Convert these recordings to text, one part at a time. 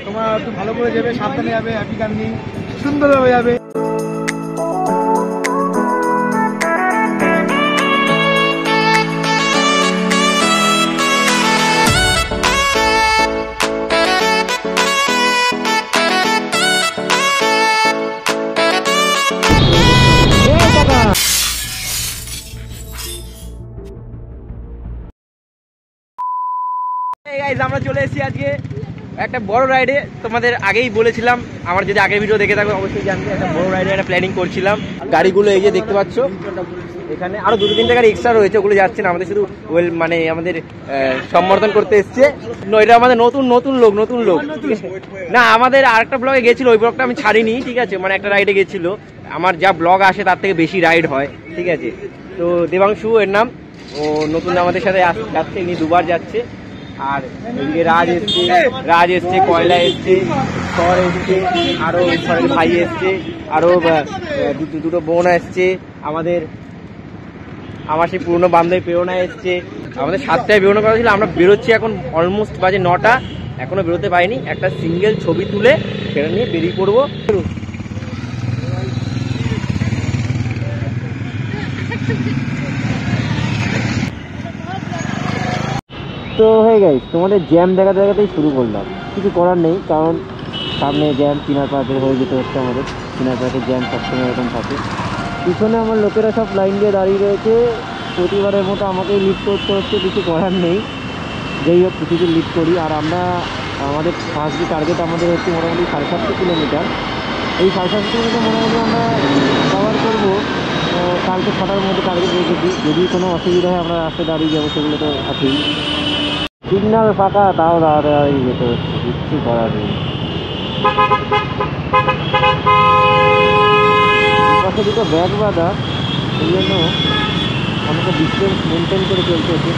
তোমরা একটু ভালো করে যাবে, সাবধানে যাবে, হ্যাপি গার্নিং সুন্দরভাবে যাবে। আমরা চলে এসেছি আজকে একটা বড় রাইডে। তোমাদের আগেই বলেছিলাম, আমার যদি আগের ভিডিও দেখে থাকো অবশ্যই জানবে, একটা বড় রাইডে একটা প্ল্যানিং করছিলাম। গাড়িগুলো এই যে দেখতে পাচ্ছ, এখানে আরো 2-3টা গাড়ি এক্সট্রা রয়েছে, ওগুলো যাচ্ছে না, আমাদের শুধু মানে আমাদের সম্বর্ধন করতে এসছে। এটা আমাদের নতুন লোক না, আমাদের আরেকটা ব্লগে গেছিল, ওই ব্লগটা আমি ছাড়িনি, ঠিক আছে, মানে একটা রাইডে গেছিল। আমার যা ব্লগ আসে তার থেকে বেশি রাইড হয়, ঠিক আছে। তো দেবাংশু এর নাম, ও নতুন আমাদের সাথে যাচ্ছে, ইনি 2বার যাচ্ছে। আর এদিকে রাজ এসছে, কয়লা এসছে, স্বর এসছে, আরো স্বরের ভাই এসছে, আরো দুটো বোন এসছে, আমার সেই পুরনো বান্ধবী প্রেরণা এসছে। আমাদের 7টায় বেরোনো কথা ছিল, আমরা বেরোচ্ছি এখন অলমোস্ট বাজে 9টা, এখনো বেরোতে পারিনি। একটা সিঙ্গেল ছবি তুলে সেটা নিয়ে বেরিয়ে পড়বো। তো হয়ে গাইস, তোমাদের জ্যাম দেখাতেই শুরু করলাম, কিছু করার নেই, কারণ সামনে জ্যাম, চিনার পার্কের হয়ে যেতে হচ্ছে আমাদের। চিনার পার্কের জ্যাম সবসময় এরকম থাকে। পিছনে আমার লোকেরা সব লাইন দিয়ে দাঁড়িয়ে রয়েছে, প্রতিবারের মতো আমাকেই লিড করতে হচ্ছে, কিছু করার নেই। যেই হোক কিছু লিড করি। আর আমাদের ফার্স্ট টার্গেট আমাদের হচ্ছে মোটামুটি 750 কিলোমিটার। এই 750 কিলোমিটার মোটামুটি আমরা কভার করবো কালকে 6টার মধ্যে টার্গেট রেখেছি। যদি কোনো অসুবিধা হয় আমরা রাস্তায় দাঁড়িয়ে যাবো, সেগুলো তো আছেই। সিগন্যাল ফাঁকা, তাও দাঁড়িয়ে যেতে হচ্ছে, কিছু করার নেই। পাশে দুটো ব্যাগ বাঁধা, এই জন্য আমাকে ডিস্টেন্স মেনটেন করে চলতে হচ্ছে।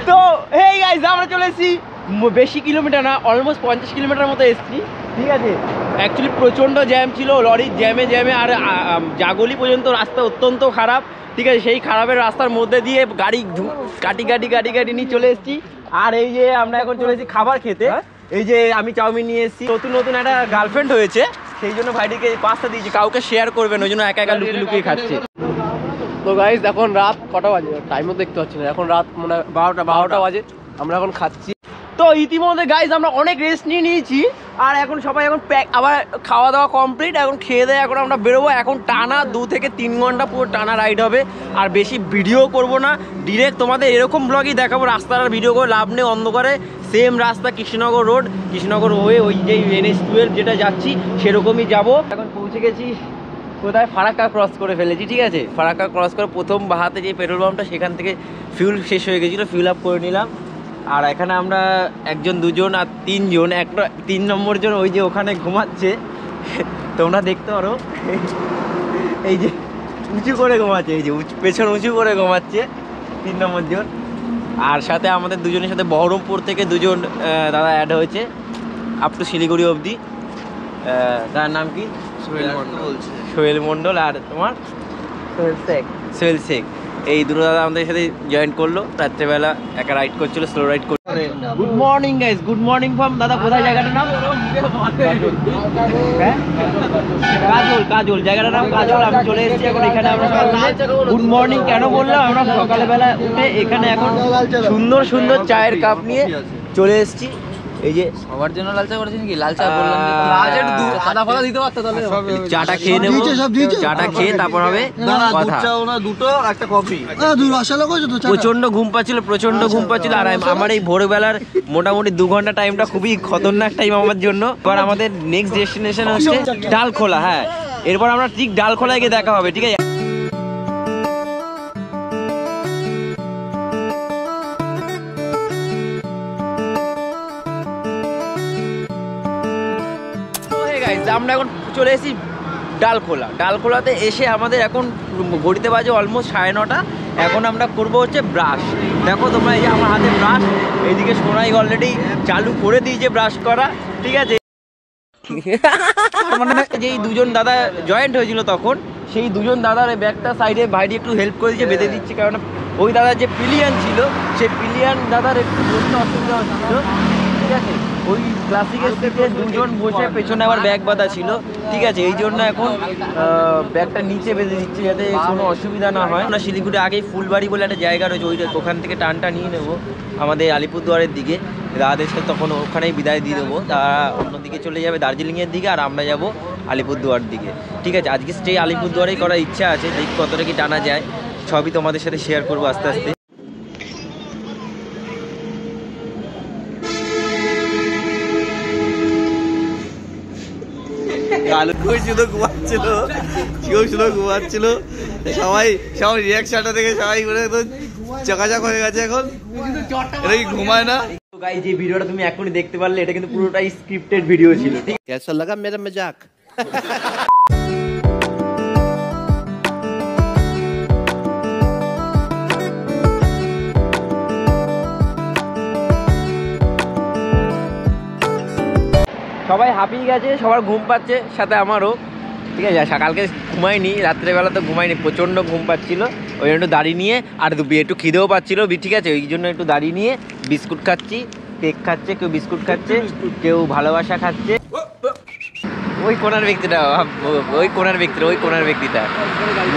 তো এই গাইস, আমরা চলে এসেছি, বেশি কিলোমিটার না, অলমোস্ট 50 কিলোমিটার মতো এসেছি, ঠিক আছে। অ্যাকচুয়ালি প্রচণ্ড জ্যাম ছিল, লরির জ্যামে আর জাগলি পর্যন্ত রাস্তা অত্যন্ত খারাপ, ঠিক আছে। সেই খারাপের রাস্তার মধ্যে দিয়ে গাড়ি গাড়ি নিয়ে চলে এসেছি। আর এই যে আমরা এখন চলে এসেছি খাবার খেতে। এই যে আমি চাউমিন নিয়ে এসেছি, নতুন একটা গার্লফ্রেন্ড হয়েছে, সেই জন্য ভাইটিকে পাস্তা দিয়েছি, কাউকে শেয়ার করবেন, ওই জন্য একা লুকিয়ে খাচ্ছে। তো গাইস, এখন রাত কটা বাজে টাইমও দেখতে পাচ্ছি না, এখন রাত মানে 12টা বাজে, আমরা এখন খাচ্ছি। তো ইতিমধ্যে গাইস আমরা অনেক রেস্ট নিয়েছি, আর এখন সবাই আবার খাওয়া দাওয়া কমপ্লিট, এখন খেয়ে দেয় এখন আমরা বেরোবো। এখন টানা 2 থেকে 3 ঘন্টা পুরো টানা রাইড হবে। আর বেশি ভিডিও করব না, ডিরেক্ট তোমাদের এরকম ব্লগই দেখাবো। রাস্তার ভিডিও করে লাভ নেই, অন্ধকারে সেম রাস্তা, কৃষ্ণনগর রোড, কৃষ্ণনগর হয়ে ওই যে NH-12 যেটা যাচ্ছি সেরকমই যাব। এখন পৌঁছে গেছি কোথায়, ফারাক্কা ক্রস করে ফেলেছি, ঠিক আছে। ফারাক্কা ক্রস করে প্রথম বাহাতে যে পেট্রোল পাম্পটা, সেখান থেকে ফিউল শেষ হয়ে গেছিলো, ফিউল আপ করে নিলাম। আর এখানে আমরা 1 2 আর 3 জন, একটা 3 নম্বর জন ওই যে ওখানে ঘুমাচ্ছে, তোমরা দেখতে পারো, এই যে উঁচু করে ঘুমাচ্ছে, এই যে পেছন উঁচু করে ঘুমাচ্ছে 3 নম্বর জন। আর সাথে আমাদের দুজনের সাথে বহরমপুর থেকে 2 জন দাদা অ্যাড হয়েছে, আপ টু শিলিগুড়ি অবধি। তার নাম কি? সোহেল মণ্ডল। আর তোমার? সোহেল শেখ। এই দুটো দাদা আমাদের সাথে জয়েন করলো, রাত্রেবেলা একা রাইড করছিল, স্লো রাইড করছিল। Good morning guys, good morning from দাদা, কোথায় জায়গাটার নাম? কাজল, জায়গাটার নাম কাজল। আমি চলে এসেছি এখন এখানে। আমরা গুড মর্নিং কেন বললাম, আমরা সকালবেলা উঠে এখানে এখন সুন্দর চায়ের কাপ নিয়ে চলে এসেছি। এই যে সবার জন্য লাল চা করেছেন কি? লাল চা বললাম, লাল চা একটু আদা ফাদা দিতে পারতো তাহলে। চাটা খেয়ে নেবো, চাটা খেয়ে তারপর হবে দুটো একটা কফি। প্রচন্ড ঘুম পাচ্ছিল, আর আমার এই ভোরবেলার মোটামুটি 2 ঘন্টা টাইমটা খুবই খতরনাক টাইম আমার জন্য। এবার আমাদের নেক্সট ডেস্টিনেশন হচ্ছে ডালখোলা। হ্যাঁ, এরপর আমরা ঠিক ডালখোলায় গিয়ে দেখা হবে, ঠিক আছে। আমরা এখন চলে এসেছি ডালখোলাতে এসে আমাদের এখন ঘড়িতে বাজে অলমোস্ট 9:30। এখন আমরা করবো হচ্ছে ব্রাশ। দেখো তোমরা, এই যে আমার হাতে ব্রাশ, এইদিকে সোনাই অলরেডি চালু করে দিয়েছে ব্রাশ করা, ঠিক আছে। যেই 2 জন দাদা জয়েন্ট হয়েছিল তখন, সেই 2 জন দাদার ব্যাগটা সাইডে ভাইটি একটু হেল্প করে দিচ্ছে, বেঁধে দিচ্ছে, কারণ ওই দাদার যে পিলিয়ান ছিল, সেই পিলিয়ান দাদার একটু বসতে অসুবিধা হচ্ছিল, ঠিক আছে। ওই ক্লাসিকের সিটে দুজন বসে পেছনে আবার ব্যাগ বাঁধা ছিল, ঠিক আছে, এই জন্য এখন ব্যাগটা নিচে বেঁধে দিচ্ছে যাতে কোনো অসুবিধা না হয়। আমরা শিলিগুড়ি আগেই ফুলবাড়ি বলে একটা জায়গা রয়েছে, ওখান থেকে টানটা নিয়ে নেবো আমাদের আলিপুরদুয়ারের দিকে। দাদাদের সাথে তখন ওখানেই বিদায় দিয়ে দেবো, তারা অন্যদিকে চলে যাবে দার্জিলিংয়ের দিকে, আর আমরা যাব আলিপুরদুয়ার দিকে, ঠিক আছে। আজকে স্টে আলিপুরদুয়ারেই করার ইচ্ছা আছে, দেখি কতটা কি টানা যায়, সবই তোমাদের সাথে শেয়ার করবো আস্তে আস্তে। শুধু ঘুমাচ্ছিল, শুধু ঘুমাচ্ছিল, সবাই রিয়াকশনটা দেখে সবাই করে চকাচক হয়ে গেছে এখন। এটা কি ঘুমায় না? গাইস, যে ভিডিওটা তুমি এখনই দেখতে পারলে এটা কিন্তু পুরোটাই স্ক্রিপ্টেড ভিডিও ছিল, ঠিক আছে। কেসা লাগা মেরা মজাক। সবাই হাঁপিয়ে গেছে, সবার ঘুম পাচ্ছে, সাথে আমারও, ঠিক আছে। কালকে ঘুমাইনি, রাত্রেবেলা তো ঘুমাইনি, প্রচণ্ড ঘুম পাচ্ছিল, ওই জন্য একটু দাঁড়িয়ে নিয়ে, আর একটু খিদেও পাচ্ছিল, ঠিক আছে, ওই জন্য একটু দাঁড়িয়ে নিয়ে বিস্কুট খাচ্ছি, কেক খাচ্ছে, কেউ বিস্কুট খাচ্ছে, কেউ ভালোবাসা খাচ্ছে। ওই কোনার ব্যক্তিটা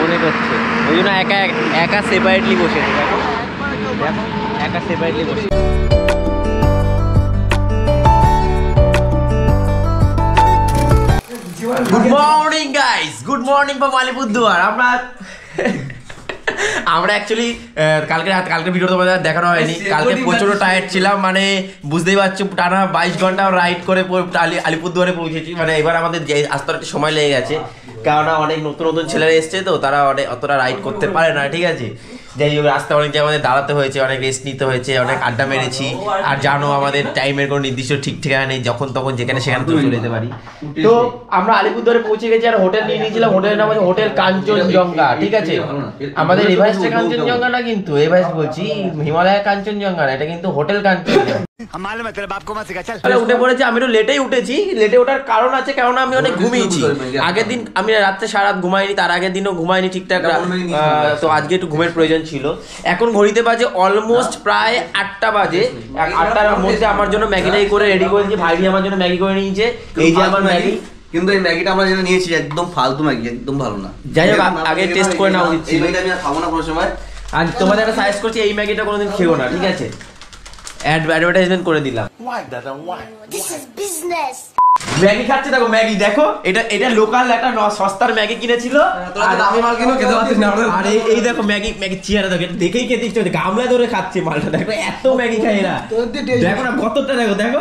মনে করছে, ওই জন্য একা সেপারেটলি বসে, দেখো একা সেপারেটলি বসে। Good morning guys, good morning from Alipurduar. আমরা অ্যাকচুয়ালি কালকে ভিডিও তোমাদের দেখানো হয়নি, কালকে প্রচুর টায়ার্ড ছিলাম, মানে বুঝতেই পারছো, টানা 22 ঘন্টা রাইড করে আলিপুরদুয়ারে পৌঁছেছি। মানে এবার আমাদের আসতে একটু সময় লেগে গেছে, কারণ অনেক নতুন নতুন ছেলেরা এসছে, তো তারা অতটা রাইড করতে পারে না, ঠিক আছে। যাই হোক, রাস্তায় অনেক জায়গায় আমাদের দাঁড়াতে হয়েছে, অনেক রেস্ট নিতে হয়েছে, অনেক আড্ডা মেরেছি। আর জানো আমাদের টাইমের কোনো নির্দিষ্ট ঠিক ঠিকানা নেই, যখন তখন যেখানে সেখানে চলে যেতে পারি। তো আমরা আলিপুরদুয়ারে পৌঁছে গেছি, আর হোটেল নিয়ে নিয়েছিলাম, হোটেলের নাম হচ্ছে হোটেল কাঞ্চনজঙ্ঘা, ঠিক আছে। আমাদের এভারেস্টে কাঞ্চনজঙ্ঘা না, কিন্তু এভারেস্ট বলছি, হিমালয়ের কাঞ্চনজঙ্ঘা না, এটা কিন্তু হোটেল কাঞ্চনজঙ্ঘা। উঠে পড়েছি, আমি একটু লেটেই উঠেছি, লেটে ওঠার কারণ আছে, কারণ আমি অনেক ঘুমিয়েছি আগের দিন, আমি রাত্রে সারা রাত ঘুমাইনি, তার আগের দিনও ঘুমাইনি ঠিকঠাক, তো আজকে একটু ঘুমের প্রয়োজন ছিল। এখন ঘড়িতে বাজে অলমোস্ট প্রায় 8টা বাজে, 8টার মধ্যে আমার জন্য ম্যাগিটাই করে রেডি করেছি, ভাইটি আমার জন্য ম্যাগি করে নিয়েছে, এই যে আমার ম্যাগি। কিন্তু এই ম্যাগিটা আমরা যেটা নিয়েছি একদম ফালতু ম্যাগি, একদম ভালো না। যাই হোক, আগে টেস্ট করে নেওয়া উচিত ছিল, আমি আর খাবো না কোনো সময়। আর তোমাদের একটা সাজেস্ট করছি, এই ম্যাগিটা কোনোদিন খেও না, ঠিক আছে, অ্যাডভার্টাইজমেন্ট করে দিলাম। ম্যাগি খাচ্ছে, দেখো ম্যাগি, দেখো এটা লোকাল একটা সস্তার ম্যাগি কিনেছিল, দামি মাল কিনো খেতে পারছিস না। আর এই দেখো ম্যাগি চেহারা দেখো, এটা দেখেই খেতে ইচ্ছে হচ্ছে, গামলা ধরে খাচ্ছে মালটা, দেখো এত ম্যাগি খায় এরা, দেখো না কতটা, দেখো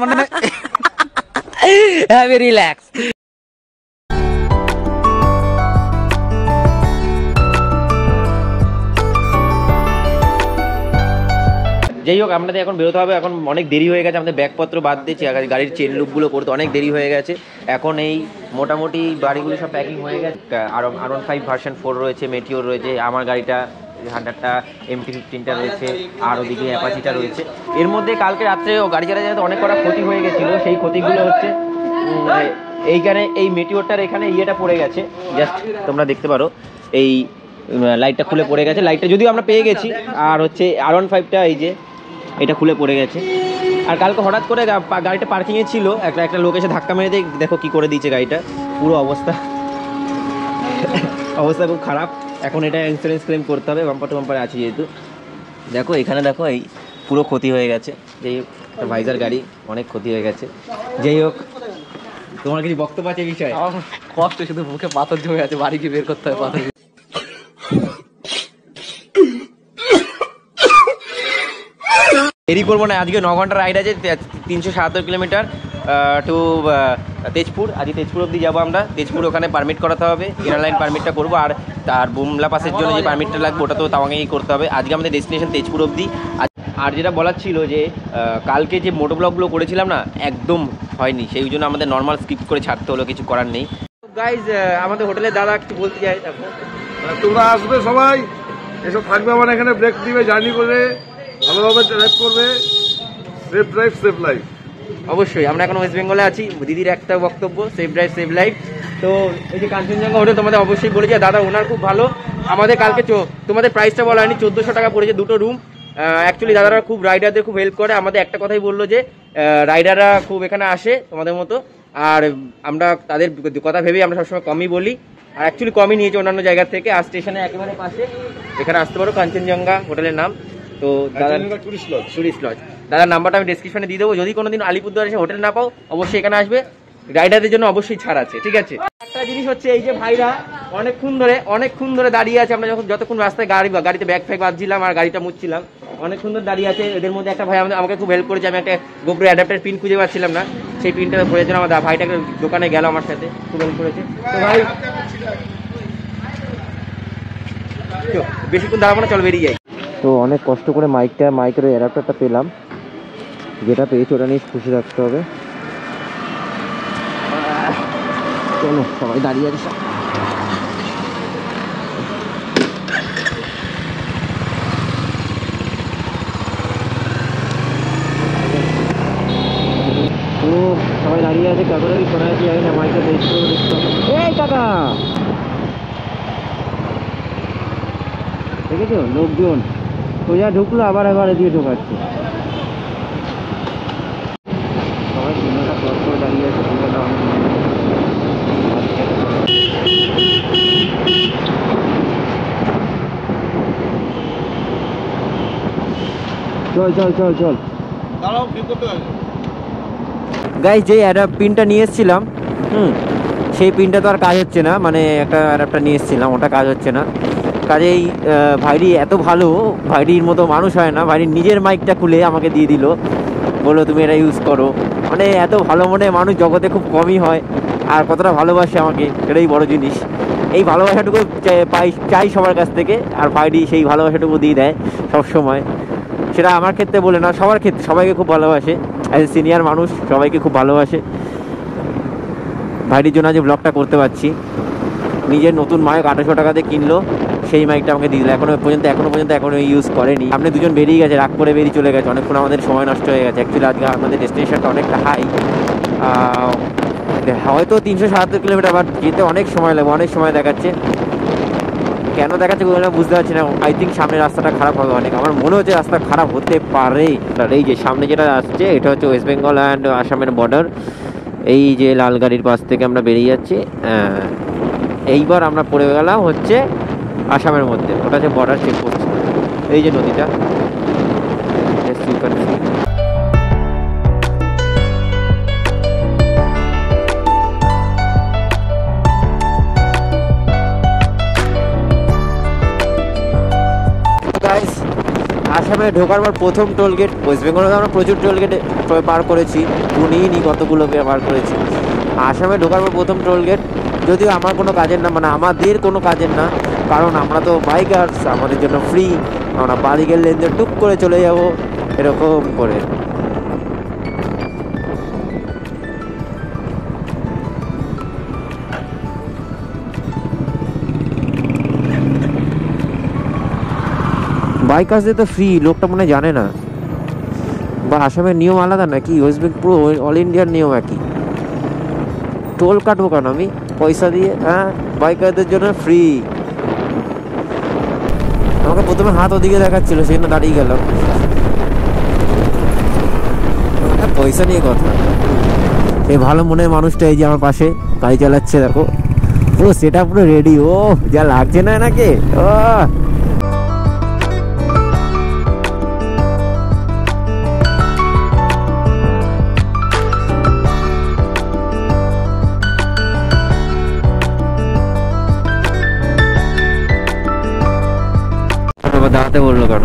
মানে হ্যাভ এ রিল্যাক্স। যাই হোক, আমাদের এখন বেরোতে হবে, এখন অনেক দেরি হয়ে গেছে, আমাদের ব্যাগপত্র বাদ দিয়েছি, গাড়ির চেন লুপগুলো করতে অনেক দেরি হয়ে গেছে। এখন এই মোটামুটি গাড়িগুলো সব প্যাকিং হয়ে গেছে, R15 ভার্সন 4 রয়েছে, মেটিওর রয়েছে, আমার গাড়িটা 100টা MT-15টা রয়েছে, আর ওদিকে অ্যাপাচিটা রয়েছে। এর মধ্যে কালকে রাত্রে গাড়ি চালাতে অনেক কটা ক্ষতি হয়ে গেছিলো, সেই ক্ষতিগুলো হচ্ছে এইখানে এই মেটিওরটার এখানে ইয়েটা পড়ে গেছে, জাস্ট তোমরা দেখতে পারো, এই লাইটটা খুলে পড়ে গেছে, লাইটটা যদিও আমরা পেয়ে গেছি, আর হচ্ছে R15টা এই যে এটা খুলে পড়ে গেছে। আর কালকে হঠাৎ করে গাড়িটা পার্কিংয়ে ছিল, একটা লোক এসে ধাক্কা মেরে দিয়ে দেখো কি করে দিয়েছে গাড়িটা, পুরো অবস্থা খুব খারাপ। এখন এটা ইন্স্যুরেন্স ক্লেম করতে হবে, বাম্পার টু বাম্পারে আছে যেহেতু। দেখো এখানে দেখো এই পুরো ক্ষতি হয়ে গেছে, যাই হোক একটা ভাইজার গাড়ি, অনেক ক্ষতি হয়ে গেছে। যাই হোক, তোমার কিছু বক্তব্য আছে এই বিষয়ে? কষ্ট, শুধু মুখে পাথর জমে আছে, বাড়ি গিয়ে বের করতে হবে পাথর। দেরি করবো না, আজকে 9 ঘন্টা রাইড আছে, 377 কিলোমিটার টু তেজপুর। আজকে তেজপুর অবধি যাবো আমরা, তেজপুর ওখানে পারমিট করাতে হবে, ইনার লাইন পারমিটটা করবো, আর তার বুমলা পাসের জন্য যে পারমিটটা লাগবে ওটা তো তাওয়াঙ্গেই করতে হবে। আজকে আমাদের ডেস্টিনেশন তেজপুর অবধি। আর যেটা বলার ছিল যে কালকে যে মোটো ব্লগগুলো করেছিলাম না, একদম হয়নি, সেই জন্য আমাদের নর্মাল স্কিপ করে ছাড়তে হলো, কিছু করার নেই। গাইজ, আমাদের হোটেলের দাদা কিছু বলতে চাই, তোমরা আসবে সবাই, এসব থাকবে আমার এখানে, ব্রেক দিবে, জার্নি করবে, ভালোভাবে ড্রাইভ করবে, সেফ ড্রাইভ সেফ লাইফ। অবশ্যই আমরা এখন ওয়েস্ট বেঙ্গলে আছি, দিদির একটা বক্তব্য, সেফ ড্রাইভ সেফ লাইফ। তো এই যে কাঞ্চনজঙ্ঘা হোটেল তোমাদের অবশ্যই বলেছে, দাদা ওনার খুব ভালো। আমাদের কালকে তোমাদের প্রাইসটা বলা হয়নি, 1400 টাকা পড়েছে দুটো রুম। অ্যাকচুয়ালি দাদারা খুব রাইডারদের খুব হেল্প করে, আমাদের একটা কথাই বললো যে রাইডাররা খুব এখানে আসে তোমাদের মতো, আর আমরা তাদের কথা ভেবেই আমরা সবসময় কমই বলি, আর অ্যাকচুয়ালি কমই নিয়েছি অন্যান্য জায়গা থেকে। আর স্টেশনে একেবারে পাশে এখানে আসতে পারো, কাঞ্চনজঙ্ঘা হোটেলের নাম। তো দাদার টুরিস্ট লজ, দাদার নাম্বারটা আমি ডেসক্রিপশনে দিয়ে দেবো। যদি কোনোদিন আলিপুরদুয়ার এসে হোটেল না পাও, অবশ্যই এখানে আসবে, রাইডারদের জন্য অবশ্যই ছাড় আছে, ঠিক আছে। একটা জিনিস হচ্ছে এই যে ভাইরা অনেকক্ষণ ধরে দাঁড়িয়ে আছে, আমরা যতক্ষণ রাস্তায় গাড়িতে ব্যাগ ফ্যাগ বাঁধছিলাম আর গাড়িটা মুছছিলাম, অনেকক্ষণ ধরে দাঁড়িয়ে আছে। এদের মধ্যে একটা ভাই আমাকে খুব হেল্প করেছে, আমি একটা গোপ্রো অ্যাডাপ্টার পিন খুঁজে পাচ্ছিলাম না, সেই পিনটা ধরেছিল আমার ভাইটাকে, দোকানে গেল আমার সাথে, খুব হেল্প করেছে। তো ভাই বেশিক্ষণ দাঁড়াবো না, চল বেরিয়ে যাই। তো অনেক কষ্ট করে মাইকের অ্যাডাপ্টারটা পেলাম, যেটা পেয়েছি ওটা নিয়ে খুশি রাখতে হবে। চলো সবাই দাঁড়িয়ে আছে। সবাই দাঁড়িয়ে আছে, কাকারা কি শোনা যাচ্ছে জানি না, মাইকে পেয়েছি। এই কাকা দেখেছো লোকজন সোজা ঢুকলো, আবার এদিকে ঢোকাচ্ছে। সবাই সিনেমাটা ক্রস করে দাঁড়িয়ে আছে, সিনেমাটা চল দাঁড়াও, ঠিক করতে হবে। গাইস, যে পিনটা নিয়ে এসেছিলাম, সেই পিনটা তো আর কাজ হচ্ছে না, মানে একটা অ্যাডাপ্টার নিয়ে এসেছিলাম, ওটা কাজ হচ্ছে না। কাজেই ভাইরি এত ভালো, ভাইরির মতো মানুষ হয় না, ভাইরির নিজের মাইকটা খুলে আমাকে দিয়ে দিল, বললো তুমি এটা ইউজ করো। মানে এত ভালো মনে মানুষ জগতে খুব কমই হয়, আর কতটা ভালোবাসে আমাকে, এটাই বড় জিনিস। এই ভালোবাসাটুকু চাই সবার কাছ থেকে, আর ভাইরি সেই ভালোবাসাটুকু দিয়ে দেয় সবসময়। সেটা আমার ক্ষেত্রে বলে না, সবার ক্ষেত্রে, সবাইকে খুব ভালোবাসে, অ্যাজ এ সিনিয়র মানুষ সবাইকে খুব ভালোবাসে। ভাইরির জন্য আজ ব্লগটা করতে পারছি। নিজের নতুন মাইক 800 টাকাতে কিনলো, সেই মাইকটা আমাকে দিয়ে দিল। এখনো পর্যন্ত ইউজ করেনি। আপনি দুজন বেরিয়ে গেছে, রাগ করে বেরিয়ে চলে গেছে, অনেকক্ষণ আমাদের সময় নষ্ট হয়ে গেছে। অ্যাকচুয়ালি আজকে আমাদের ডেস্টিনেশনটা অনেকটা হাই, হয়তো 377 কিলোমিটার, বাট যেতে অনেক সময় লাগবে, অনেক সময় দেখাচ্ছে। কেন দেখাচ্ছে বুঝতে পারছি না। আই থিঙ্ক সামনে রাস্তাটা খারাপ হবে অনেক, আমার মনে হচ্ছে রাস্তা খারাপ হতে পারে। আর এই যে সামনে যেটা আসছে, এটা হচ্ছে ওয়েস্ট বেঙ্গল অ্যান্ড আসামের বর্ডার। এই যে লাল গাড়ির পাশ থেকে আমরা বেরিয়ে যাচ্ছি, এইবার আমরা পড়ে গেলাম হচ্ছে আসামের মধ্যে, ওটা হচ্ছে বর্ডার চেকপোস্ট। এই যে নদীটা, আসামে ঢোকার পর প্রথম টোলগেট। ওয়েস্ট বেঙ্গলে আমরা প্রচুর টোলগেট পার করেছি, গুনিনি কতগুলো পার করেছি। আসামে ঢোকার পর প্রথম টোলগেট, যদিও আমার কোনো কাজের না, মানে আমাদের কোনো কাজের না, কারণ আমরা তো বাইকার্স, আমাদের জন্য ফ্রি, আমরা বাদিকের লেন দিয়ে টুক করে চলে যাব এরকম করে। বাইকার্সদের তো ফ্রি, লোকটা মনে জানে না, বা আসামের নিয়ম আলাদা নাকি, ওয়েস্ট বেঙ্গল পুরো অল ইন্ডিয়ার নিয়ম একই। টোল কাটবো কেন আমি পয়সা দিয়ে? হ্যাঁ, বাইকারদের জন্য ফ্রি। আমাকে প্রথমে হাত ওদিকে দেখাচ্ছিল, সেখানে দাঁড়িয়ে গেলাম, পয়সা নিয়ে কথা। এই ভালো মনের মানুষটা এই যে আমার পাশে গাড়ি চালাচ্ছে, দেখো পুরো সেটা পুরো রেডি। ও যা লাগছে না নাকি, ও দাঁড়াতে বললো কেন?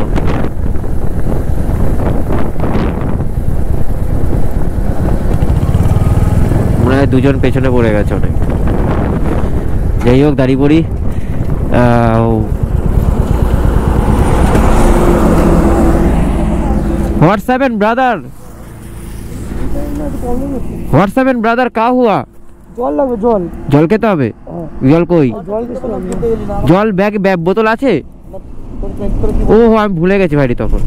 মনে হয় দুজন পেছনে পড়ে গেছে অনেক। যাই হোক, দাঁড়িয়ে পড়ি। व्हाट्सएप ब्रादर का हुआ? জল লাগবে, জল খেতে হবে। জল কই? জল ব্যাগ বোতল আছে? ও আমি ভুলে গেছি ভাইটি তখন।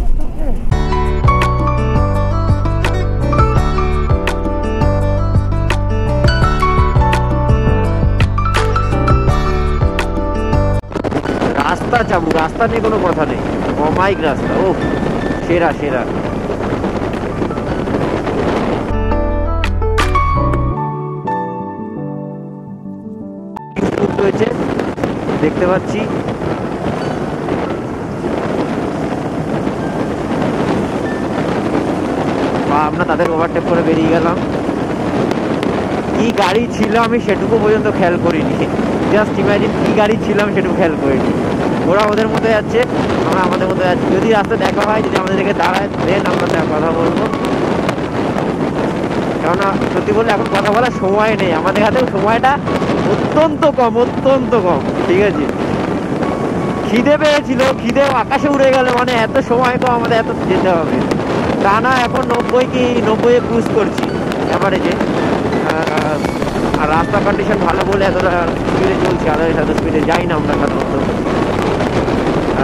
রাস্তা চাবুক, রাস্তা নিয়ে কোনো কথা নেই, অমাইক রাস্তা। ও সেরা সেরা। দেখতে পাচ্ছি। আমরা তাদের ওভারটেক করে বেরিয়ে গেলাম। কি গাড়ি ছিল আমি সেটুকু পর্যন্ত খেয়াল করিনি, জাস্ট ইমাজিন কি গাড়ি ছিলাম সেটুকু খেয়াল করিনি। ওরা ওদের মধ্যে যাচ্ছে, আমরা আমাদের মধ্যে যাচ্ছি। যদি রাস্তায় দেখা হয়, যদি আমাদের দিকে দাঁড়ায়, দেন আমরা কথা বলবো। কেননা সত্যি বললে এখন কথা বলার সময় নেই আমাদের হাতে, সময়টা অত্যন্ত কম, অত্যন্ত কম। ঠিক আছে, খিদে পেয়েছিল, খিদে আকাশে উড়ে গেল, মানে এত সময় কম, আমাদের এত যেতে হবে। টানা এখন 90 ক্রুজ করছি অ্যাভারেজে। আর রাস্তার কন্ডিশন ভালো বলে এতটা স্পিডে চলছে, আর এত স্পিডে যাই না আমরা সাধারণত।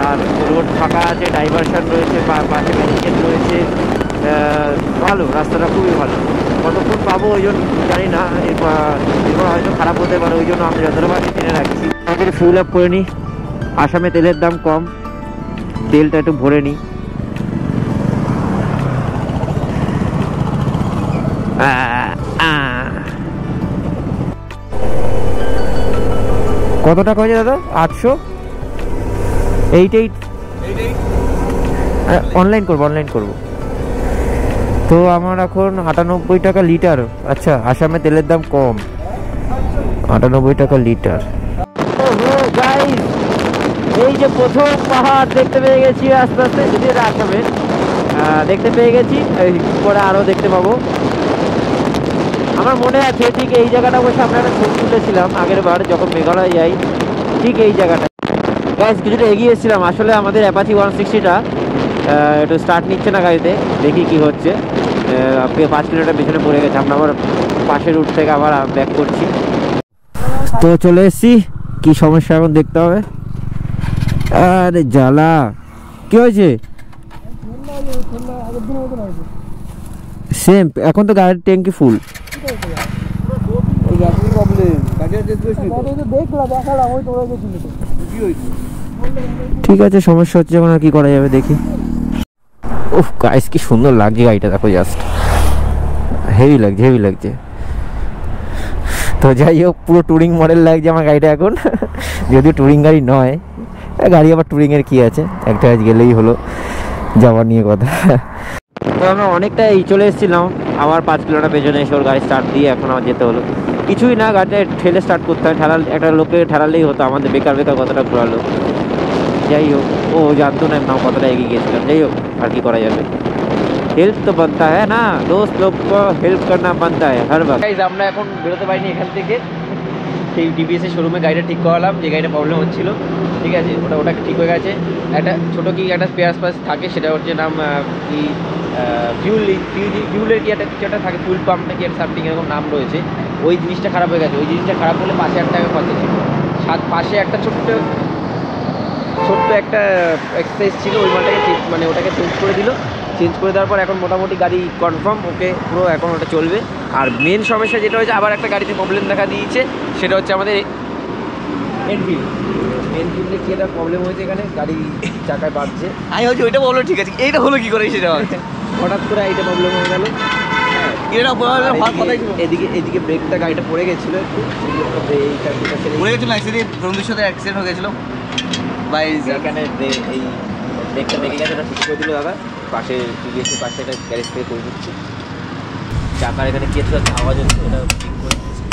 আর রোড ফাঁকা আছে, ডাইভারশন রয়েছে, পাশে ব্যারিকেড রয়েছে, ভালো, রাস্তাটা খুবই ভালো। কতক্ষণ পাবো ওই জন্য জানি না, এরপর হয়তো খারাপ হতে পারে, ওই জন্য আমি যতটা পারি কিনে রাখছি। আমাদের ফিউল আপ করে নিই, আসামে তেলের দাম কম, তেলটা একটু ভরে নিই। কত টাকা হয়েছে দাদা? 800, 88। অনলাইন করবো। তো আমার এখন 98 টাকা লিটার। আচ্ছা, আসামে তেলের দাম কম, 98 টাকা লিটার। এই যে প্রথম পাহাড় দেখতে পেয়ে গেছি, আস্তে আস্তে যদি আসামে দেখতে পেয়ে গেছি, পরে আরও দেখতে পাবো। আমার মনে আছে ঠিক এই জায়গাটা বসে আমরা একটা ছবি তুলেছিলাম আগের বার যখন মেঘালয় যাই, ঠিক এই জায়গাটা। গাইস কিছুটা এগিয়ে এসেছিলাম, আসলে আমাদের অ্যাপাচি 160টা একটু স্টার্ট নিচ্ছে না গাড়িতে, দেখি কি হচ্ছে। 5 কিলোমিটার পিছনে পড়ে গেছে, আমরা আবার পাশের রুট থেকে আবার ব্যাক করছি। তো চলে এসেছি, কি সমস্যা এখন দেখতে হবে। আরে জ্বালা, কি হয়েছে? সেম, এখন তো গাড়ির ট্যাঙ্কি ফুল। ঠিক আছে, সমস্যা হচ্ছে যখন আর কি করা যাবে দেখি। উফ গাইস কি সুন্দর লাগছে গাড়িটা, দেখো জাস্ট হেভি লাগছে। তো যাই হোক, পুরো টুরিং মডেল লাগছে আমার গাড়িটা এখন, যদিও টুরিং গাড়ি নয়। গাড়ি আবার টুরিংয়ের কি আছে, একটা গেলেই হলো, যাওয়ার নিয়ে কথা। তো আমরা অনেকটাই চলে এসেছিলাম, আবার 5 কিলোমিটার পেছনে এসে ওর গাড়ি স্টার্ট দিয়ে এখন আমার যেতে হলো। কিছুই না, গাড়িটা ঠেলে স্টার্ট করতে হয়, একটা লোকে ঠেলালেই হতো, আমাদের বেকার কতটা ঘোরালো। যাই হোক, ও জানতো না নাম কতটা এগিয়ে গিয়েছিলাম। যাই হোক, আর কি করা যাবে, হেল্প তো বানতা হ্যাঁ না, দোস্ত লোক হেল্প করনা বানতা হ্যাঁ হর বাত। আমরা এখন বেরোতে পারিনি এখান থেকে, সেই টিভিএস এর শোরুমে গাড়িটা ঠিক করালাম, যে গাড়িটা প্রবলেম হচ্ছিল। ঠিক আছে, ওটা ঠিক হয়ে গেছে। একটা ছোটো কি একটা স্পেয়ার থাকে, সেটা হচ্ছে নাম কি ফিউলের কি একটা থাকে, ফুল পাম্প নাকি একটা সামথিং এরকম নাম রয়েছে। ওই জিনিসটা খারাপ হয়ে গেছে, ওই জিনিসটা খারাপ হলে 5,000 টাকা খরচা ছিল। পাশে একটা ছোট্ট একটা এক্সারসাইজ ছিল, ওই মালটাকে ওটাকে চেঞ্জ করে দিল। চেঞ্জ করে দেওয়ার পর এখন মোটামুটি গাড়ি কনফার্ম, ওকে পুরো এখন ওটা চলবে। আর মেন সমস্যা যেটা হয়েছে, আবার একটা গাড়িতে প্রবলেম দেখা দিয়েছে, সেটা হচ্ছে আমাদের এনফিল্ডে কি একটা প্রবলেম হয়েছে, এখানে গাড়ি চাকায় বাঁধছে। আমি হচ্ছে ওইটা বললো ঠিক আছে, এইটা হলো কি করে সেটা হঠাৎ করে এইটা প্রবলেম হয়ে গেল। এদিকে ব্রেকটা গাড়িটা পড়ে গেছিলো একটু, পড়ে গেছিলো বন্ধুর সাথে অ্যাক্সিডেন্ট হয়ে গেছিলো। এখানে এই ব্রেকটা ভেঙে গেছে, ওটা ঠিক করে দিল দাদা। পাশে টিভিএসের পাশে একটা গ্যারেজ থেকে করে দিচ্ছি। চাকার এখানে কি একটা আওয়াজ হচ্ছে, ওটা ঠিক করে দিচ্ছি।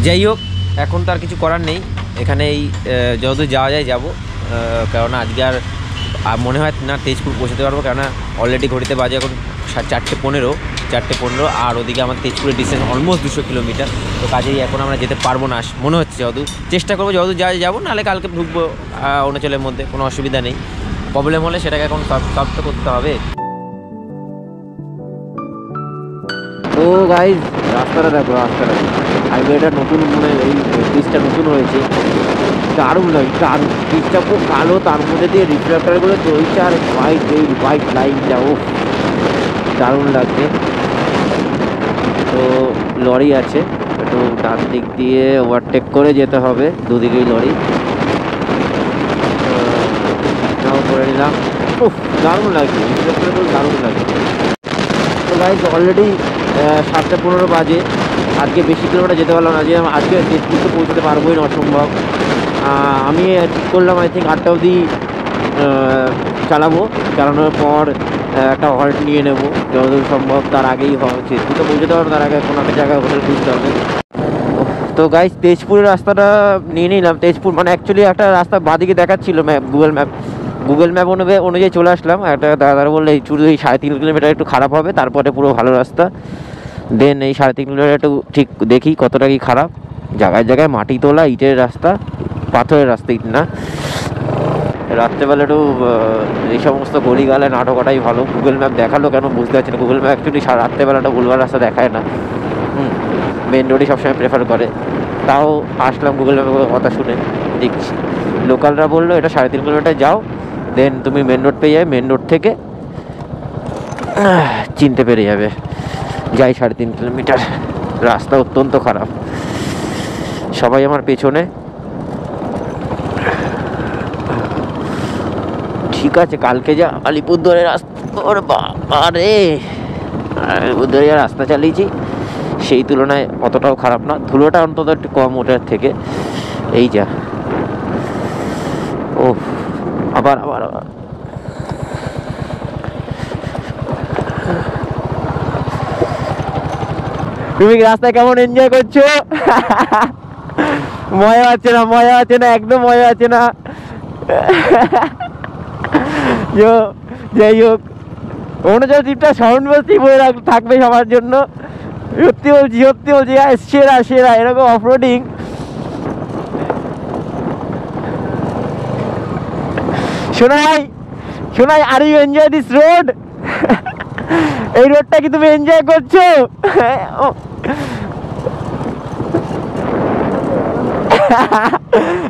যাই হোক, এখন তো আর কিছু করার নেই, এখানেই যতদূর যাওয়া যায় যাবো। কেননা আজকে আর মনে হয় না তেজপুর পৌঁছাতে পারবো, কেননা অলরেডি ঘড়িতে বাজে এখন 4:15, আর ওদিকে আমাদের তেজপুরের ডিস্টেন্স অলমোস্ট 200 কিলোমিটার। তো কাজেই এখন আমরা যেতে পারবো না মনে হচ্ছে, যতদূর চেষ্টা করবো যতদূর যাবো, নাহলে কালকে ঢুকবো অরুণাচলের মধ্যে, কোনো অসুবিধা নেই। প্রবলেম হলে সেটাকে এখন সলভ তো করতে হবে। ও গাইজ, রাস্তাটা দেখো, হাইওয়েটা নতুন, মানে এই ব্রিজটা নতুন হয়েছে, দারুণ লাগে, দারুণ। ব্রিজটা খুব কালো, তার মধ্যে দিয়ে রিফ্লেক্টারগুলো চলছে, আর হোয়াইট লাইনটা, ও দারুণ লাগছে। তো লরি আছে, একটু ডান দিক দিয়ে ওভারটেক করে যেতে হবে, দুদিকেই লরি। করে নিলাম, দারুণ লাগছে, রিফ্লেক্টারগুলো দারুণ লাগছে। তো গাইজ অলরেডি 7:15 বাজে, আজকে বেশি কিলোমিটার যেতে পারলাম না, যে আজকে তেজপুর তো পৌঁছতে পারবোই না, অসম্ভব। আমি ঠিক করলাম আই থিঙ্ক 8টা অবধি চালানোর পর একটা হল্ট নিয়ে নেব যতদূর সম্ভব, তার আগেই তেজপুর তো পৌঁছতে পারবো, তার আগে কোনো একটা জায়গায় হোটেল খুঁজতে হবে। তো গাইস তেজপুরের রাস্তাটা নিয়ে নিলাম। তেজপুর মানে অ্যাকচুয়ালি একটা রাস্তা বাঁদিকে দেখাচ্ছিল গুগল ম্যাপ অনুযায়ী চলে আসলাম। একটা দাদারা বললে শুধু এই 3.5 কিলোমিটার একটু খারাপ হবে, তারপরে পুরো ভালো রাস্তা। দেন এই 3.5 কিলোমিটার একটু ঠিক দেখি কতটা কি খারাপ। জায়গায় জায়গায় মাটি তোলা, ইটের রাস্তা, পাথরের রাস্তা, ইট না। রাত্রেবেলা একটু এই সমস্ত গলিগালে না ঢোকাটাই ভালো। গুগল ম্যাপ দেখালো কেন বুঝতে পারছি না। গুগল ম্যাপ অ্যাকচুয়ালি রাত্রেবেলাটা ভুলভাল রাস্তা দেখায় না, মেন রোডই সবসময় প্রেফার করে। তাও আসলাম গুগল ম্যাপের কথা শুনে, দেখছি লোকালরা বললো এটা 3.5 কিলোমিটার যাও, দেন তুমি মেন রোড পেয়ে যাবে, মেন রোড থেকে চিনতে পেরে যাবে। যাই 3.5 কিলোমিটার, রাস্তা অত্যন্ত খারাপ, সবাই আমার পেছনে। ঠিক আছে, কালকে যা আলিপুরদুয়ারের রাস্তা, ওর বাবারে আলিপুরদুয়ারে যা রাস্তা চালিয়েছি সেই তুলনায় অতটাও খারাপ না, ধুলোটা অন্তত একটু কম ওটার থেকে। এই যা, ও আবার আবার আবার তুমি রাস্তায় কেমন এনজয় করছো? মজা আছে না, একদম মজা আছে না। যাই হোক, অরুণাচল ট্রিপটা স্মরণবস্তি বয়ে থাকবে সবার জন্য। সত্যি বলছি সেরা এরকম অফরোডিং। শোনাই are you enjoy this road? এই রোডটা কি তুমি এনজয় করছো?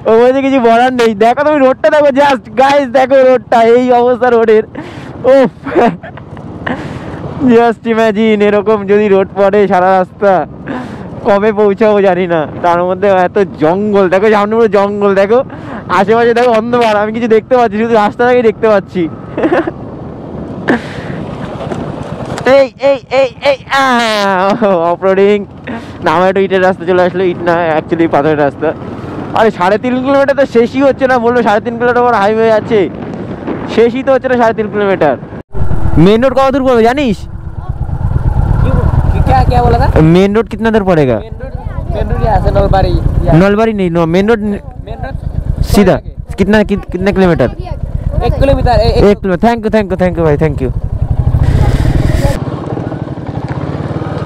ও বলছে কিছু বলার নেই। দেখো তুমি রোডটা দেখো, জাস্ট গাইস দেখো রোডটা, এই অবস্থা রোডের। ও জাস্ট ইমাজিন এরকম যদি রোড পড়ে সারা রাস্তা, কবে পৌঁছাবো জানি না। তার মধ্যে এত জঙ্গল, দেখো সামনে পুরো জঙ্গল, দেখো আশেপাশে দেখো অন্ধকার, আমি কিছু দেখতে পাচ্ছি, শুধু রাস্তাটাকেই দেখতে পাচ্ছি। এই এই এই এই অফরোডিং না, আমার একটু ইটের রাস্তা চলে আসলো। ইট না, অ্যাকচুয়ালি পাথরের রাস্তা। আরে 3.5 কিলোমিটার তো শেষই হচ্ছে না, বললো 3.5 কিলোমিটার আমার হাইওয়ে আছে, শেষই তো হচ্ছে না 3.5 কিলোমিটার। मेन रोड कहाँ दूर पड़ेगा जानिस? क्या बोला था? मेन रोड कितना दूर पड़ेगा? मेन रोड यहाँ से नलबारी नहीं, नो मेन रोड सीधा कितना kilometre? 1 kilometre. 1 kilometre. Thank you भाई, थैंक यू।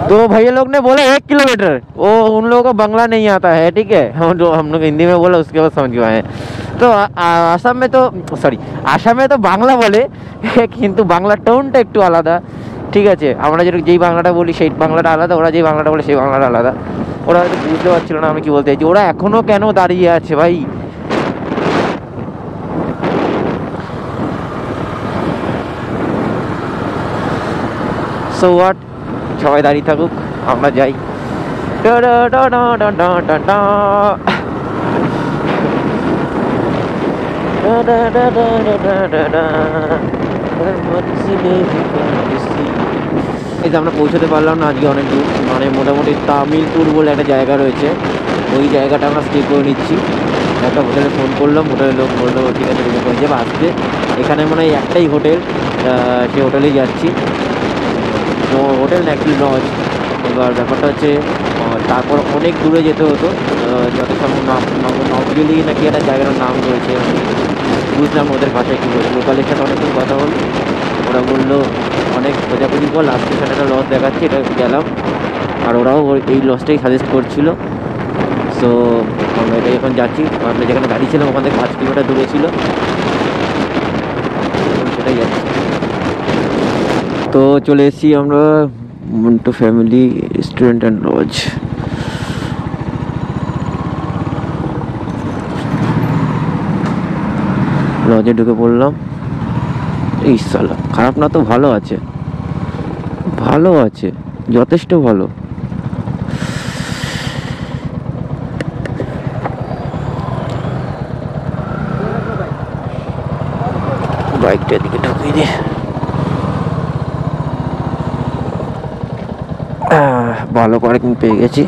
तो भैया लोग ने बोला 1 किलोमीटर, वो उन लोगों को बांग्ला नहीं आता है, ठीक है, हम लोग हिंदी में बोला, उसके बाद समझ गए। তো আসামে তো বাংলা বলে, কিন্তু বাংলার টোনটা একটু আলাদা, ঠিক আছে। আমরা যেই বাংলাটা বলি সেই বাংলাটা আলাদা, ওরা যেই বাংলাটা বলে সেই বাংলাটা আলাদা। ওরা হয়তো বুঝতে পারছিল না আমি কি বলতে চাইছি। ওরা এখনো কেন দাঁড়িয়ে আছে ভাই? সো হোয়াট, সবাই দাঁড়িয়ে থাকুক, আমরা যাই। আমরা পৌঁছতে পারলাম না আজকে অনেক দূর, মানে মোটামুটি তামিলপুর বলে একটা জায়গা রয়েছে, ওই জায়গাটা আমরা স্টে করে নিচ্ছি। একটা হোটেলে ফোন করলাম, হোটেলের লোক বললো ঠিক আছে রুমে পৌঁছে যাবে আসতে। এখানে মনে হয় একটাই হোটেল, সেই হোটেলেই যাচ্ছি। তো হোটেল না একটি লজ। এবার ব্যাপারটা হচ্ছে তারপর অনেক দূরে যেতে হতো, যত সম্ভব নবজলি নাকি একটা জায়গার নাম রয়েছে, বুঝলাম ওদের ভাষায় কী বলে। লোকালের সাথে অনেকক্ষণ কথা বলি, ওরা বললো অনেক খোঁজাখুঁজি পর লাস্ট এখানে একটা লজ দেখাচ্ছে, এটা গেলাম। আর ওরাও এই লজটাই সাজেস্ট করছিলো। সো আমরা এটাই এখন যাচ্ছি। আমরা যেখানে দাঁড়িয়েছিলাম ওখান থেকে 5 কিলোমিটার দূরে ছিল, সেটাই যাচ্ছি। তো চলে এসেছি আমরা Montu family restaurant and lodge. লজে ঢুকে পড়লাম। এই সালা খারাপ না তো, ভালো আছে, যথেষ্ট ভালো। বাইকটা দিকে ঢুকিয়ে দিয়ে ভালো পার্কিং পেয়ে গেছি।